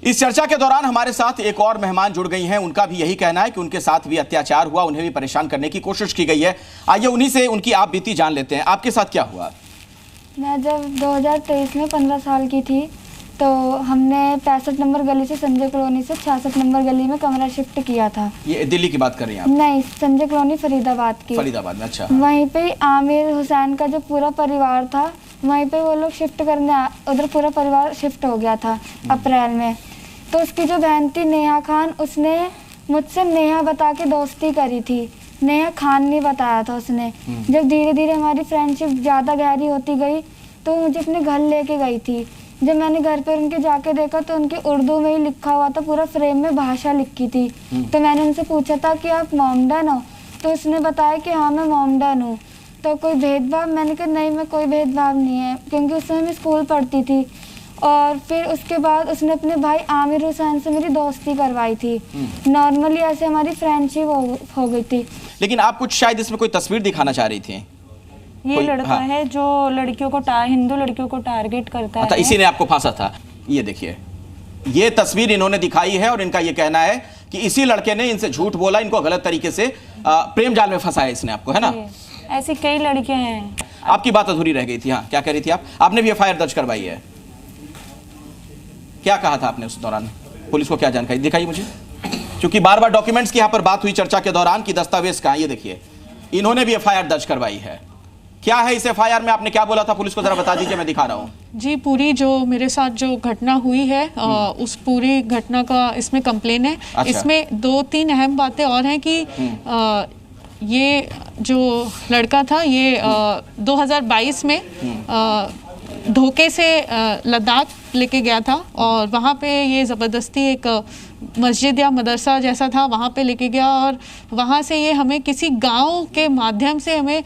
इस चर्चा के दौरान हमारे साथ एक और मेहमान जुड़ गई हैं। उनका भी यही कहना है कि उनके साथ भी अत्याचार हुआ, उन्हें भी परेशान करने की कोशिश की गई है। आइए उन्हीं से उनकी आप बीती जान लेते हैं। आपके साथ क्या हुआ? मैं जब 2023 में 15 साल की थी तो हमने 65 नंबर गली से संजय कॉलोनी से 66 नंबर गली में कमरा शिफ्ट किया था। ये दिल्ली की बात कर रही हैं आप? नहीं, संजय कॉलोनी फरीदाबाद की। फरीदाबाद में? अच्छा। वहीं पे आमिर हुसैन का जो पूरा परिवार था, वहीं पे वो लोग शिफ्ट करने उधर पूरा परिवार शिफ्ट हो गया था अप्रैल में। तो उसकी जो बहन थी नेहा खान, उसने मुझसे नेहा बता के दोस्ती करी थी। नेहा खान नहीं बताया था उसने। जब धीरे धीरे हमारी फ्रेंडशिप ज़्यादा गहरी होती गई तो मुझे अपने घर लेके गई थी। जब मैंने घर पर उनके जाके देखा तो उनके उर्दू में ही लिखा हुआ था, पूरा फ्रेम में भाषा लिखी थी। तो मैंने उनसे पूछा था कि आप मोमडन हो? तो उसने बताया कि हाँ मैं मोमडन हूँ। तो कोई भेदभाव? मैंने कहा नहीं, मैं कोई भेदभाव नहीं है, क्योंकि उस समय मैं स्कूल पढ़ती थी। और फिर उसके बाद उसने अपने भाई आमिर हुसैन से मेरी दोस्ती करवाई थी। नॉर्मली ऐसे हमारी फ्रेंडशिप हो गई थी। लेकिन आप कुछ शायद इसमें कोई तस्वीर दिखाना चाह रही थी। ये लड़का है जो लड़कियों को हिंदू लड़कियों को टारगेट करता है। इसी ने आपको फांसा था। ये देखिए, ये तस्वीर इन्होंने दिखाई है और इनका ये कहना है कि इसी लड़के ने इनसे झूठ बोला, इनको गलत तरीके से प्रेम जाल में फंसाया इसने आपको, है ना? ऐसी कई लड़कियां हैं। आपकी बात अधूरी रह गई थी। हाँ, क्या कह रही थी आप? आपने भी एफआईआर दर्ज करवाई है, क्या कहा था आपने उस दौरान? पुलिस को क्या जानकारी दिखाई मुझे, क्योंकि बार बार डॉक्यूमेंट्स की यहां पर बात हुई चर्चा के दौरान कि दस्तावेज कहां। ये देखिए, इन्होंने भी एफआईआर दर्ज करवाई है। क्या है इस एफआईआर में? आपने क्या बोला था पुलिस को, जरा बता दीजिए, मैं दिखा रहा हूँ। जी, पूरी जो मेरे साथ जो घटना हुई है उस पूरी घटना का इसमें कंप्लेन है। अच्छा। इसमें 2-3 अहम बातें और हैं कि ये जो लड़का था ये 2022 में धोखे से लद्दाख लेके गया था और वहाँ पे ये ज़बरदस्ती एक मस्जिद या मदरसा जैसा था, वहाँ पे लेके गया और वहाँ से ये हमें किसी गांव के माध्यम से हमें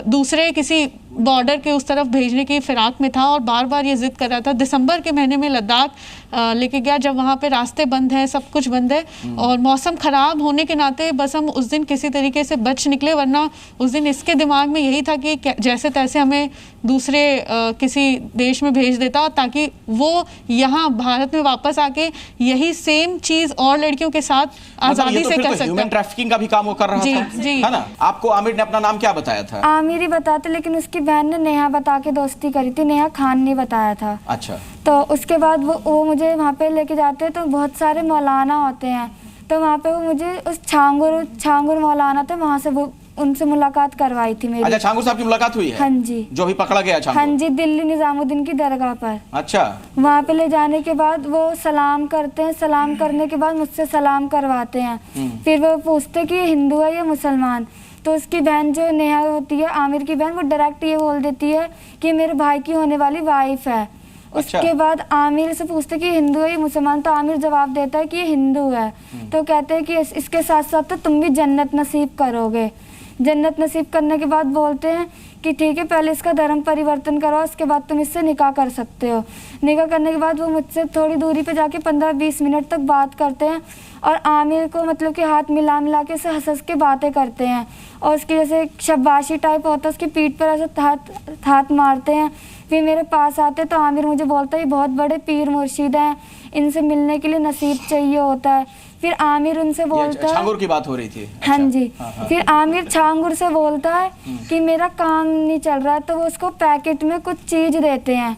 दूसरे किसी बॉर्डर के उस तरफ भेजने की फिराक में था और बार बार ये ज़िद कर रहा था। दिसंबर के महीने में लद्दाख लेके गया, जब वहाँ पे रास्ते बंद हैं, सब कुछ बंद है और मौसम ख़राब होने के नाते बस हम उस दिन किसी तरीके से बच निकले, वरना उस दिन इसके दिमाग में यही था कि जैसे तैसे हमें दूसरे किसी देश में भेज देता ताकि वो यहाँ भारत में वापस आके यही सेम चीज़ और लड़कियों के साथ आज़ादी से कर सकता। ह्यूमन ट्रैफिकिंग का भी काम वो कर रहा था, जी, है ना? आपको आमिर ने अपना नाम क्या बताया था? आमिर ही बताते, लेकिन उसकी बहन ने नेहा बता के दोस्ती करी थी। नेहा खान ने बताया था। अच्छा। तो उसके बाद वो मुझे वहाँ पे लेके जाते हैं तो बहुत सारे मौलाना होते हैं, तो वहाँ पे वो मुझे उस छांगुर मौलाना थे, वहाँ से वो उनसे मुलाकात करवाई थी मेरी। अच्छा, छांगुर साहब की मुलाकात हुई है? हाँ जी। जो भी पकड़ा गया छांगुर? हाँ जी, दिल्ली निजामुद्दीन की दरगाह पर। अच्छा। वहाँ पे ले जाने के बाद वो सलाम करते हैं, सलाम करने के बाद मुझसे सलाम करवाते हैं। फिर वो पूछते कि ये हिंदू है या मुसलमान। तो उसकी बहन जो नेहा होती है, आमिर की बहन, वो डायरेक्ट ये बोल देती है कि मेरे भाई की होने वाली वाइफ है। अच्छा। उसके बाद आमिर से पूछते कि हिंदू है या मुसलमान, तो आमिर जवाब देता है कि ये हिंदू है। तो कहते हैं कि इसके साथ साथ तो तुम भी जन्नत नसीब करोगे। जन्नत नसीब करने के बाद बोलते हैं कि ठीक है, पहले इसका धर्म परिवर्तन करो, उसके बाद तुम इससे निकाह कर सकते हो। निकाह करने के बाद वो मुझसे थोड़ी दूरी पे जाके 15-20 मिनट तक बात करते हैं और आमिर को मतलब कि हाथ मिला के उसे हंस के बातें करते हैं और उसकी जैसे शब्बाशी टाइप होता है, उसकी पीठ पर ऐसे हाथ मारते हैं। फिर मेरे पास आते तो आमिर मुझे बोलता है ये बहुत बड़े पीर मुर्शिद हैं, इनसे मिलने के लिए नसीब चाहिए होता है। फिर आमिर उनसे बोलता है, छांगुर की बात हो रही थी। हाँ जी। फिर आमिर छांगुर से बोलता है कि मेरा काम नहीं चल रहा है, तो वो उसको पैकेट में कुछ चीज देते हैं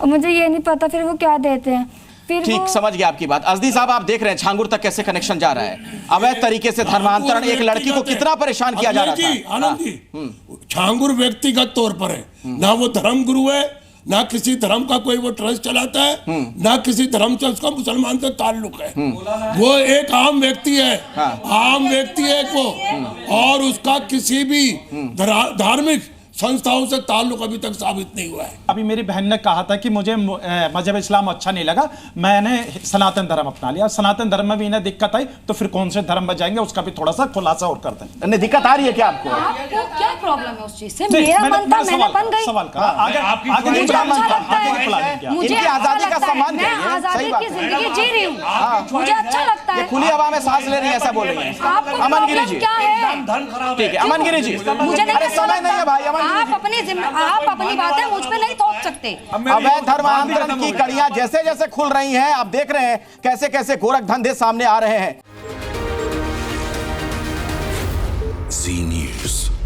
और मुझे ये नहीं पता फिर वो क्या देते हैं। फिर ठीक, समझ गया आपकी बात। अज़दी साहब, आप देख रहे हैं छांगुर तक कैसे कनेक्शन जा रहा है। अवैध तरीके से धर्मांतरण, एक लड़की को कितना परेशान किया जा रहा था। आनंद जी, छांगुर व्यक्तिगत तौर पर है, ना वो धर्म गुरु है, ना किसी धर्म का कोई वो ट्रस्ट चलाता है, ना किसी धर्म से उसका मुसलमान से ताल्लुक है। वो एक आम व्यक्ति है। आम व्यक्ति है वो, और उसका किसी भी धार्मिक संस्थाओं से ताल्लुक अभी तक साबित नहीं हुआ है। अभी मेरी बहन ने कहा था कि मुझे मजहब इस्लाम अच्छा नहीं लगा, मैंने सनातन धर्म अपना लिया। सनातन धर्म में भी इन्हें दिक्कत आई तो फिर कौन से धर्म में जाएंगे, उसका भी थोड़ा सा खुलासा और करते हैं। नहीं, दिक्कत आ रही है क्या आपको? क्या प्रॉब्लम है उस चीज से? मेरा मन था, मैंने बन गई। सवाल करा आगे मुझे अच्छा लगता है, मुझे आजादी का सम्मान, मैं आजादी की जिंदगी जी रही हूँ, मुझे अच्छा लगता है। ये खुली हवा में सांस ले रही है ऐसा बोल रही है आपको अमन गिरी प्रॉब्लम जी। क्या है? ठीक है अमन गिरी जी, मुझे नहीं अरे समय नहीं है भाई। अमन आप अपनी बातें मुझ पे नहीं थोप सकते। अवैध धर्मांतरण की कड़ियां जैसे जैसे खुल रही हैं, आप देख रहे हैं कैसे कैसे गोरख धंधे सामने आ रहे हैं। जी न्यूज़।